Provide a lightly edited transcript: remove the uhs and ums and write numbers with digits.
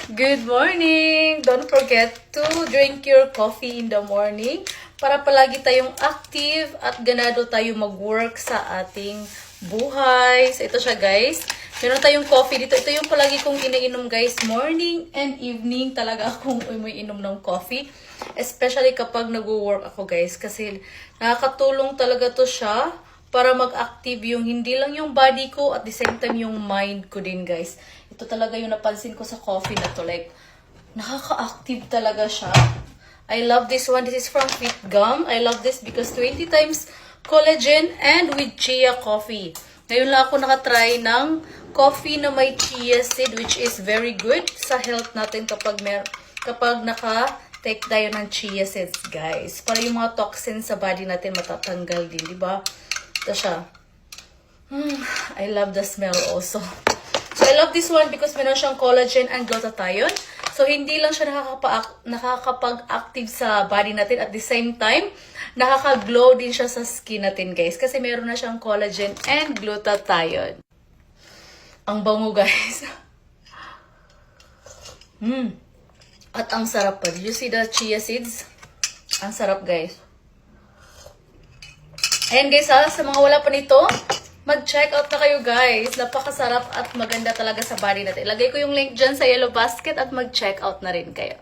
Good morning! Don't forget to drink your coffee in the morning para palagi tayong active at ganado tayo mag-work sa ating buhay. So, ito siya guys. Meron tayong coffee dito. Ito yung palagi kong iniinom guys. Morning and evening talaga akong umiinom ng coffee. Especially kapag nag-work ako guys. Kasi nakakatulong talaga to siya para mag-active yung hindi lang yung body ko at the same time yung mind ko din guys. Ito talaga yung napansin ko sa coffee na to. Like, nakaka-active talaga siya. I love this one. This is from Fit Gum. I love this because 20 times collagen and with chia coffee. Ngayon lang ako nakatry ng coffee na may chia seed which is very good sa health natin kapag naka-take tayo ng chia seeds guys. Para yung mga toxins sa body natin matatanggal din, di ba? Ito siya. I love the smell also. So, I love this one because meron siyang collagen and glutathione. So, hindi lang siya nakakapag-active sa body natin. At the same time, nakaka-glow din siya sa skin natin, guys. Kasi meron na siyang collagen and glutathione. Ang bango, guys. At ang sarap pa. Did you see the chia seeds? Ang sarap, guys. Ayan, guys, sa mga wala pa nito, mag-check out na kayo guys. Napakasarap at maganda talaga sa body natin. Ilagay ko yung link dyan sa yellow basket at mag-check out na rin kayo.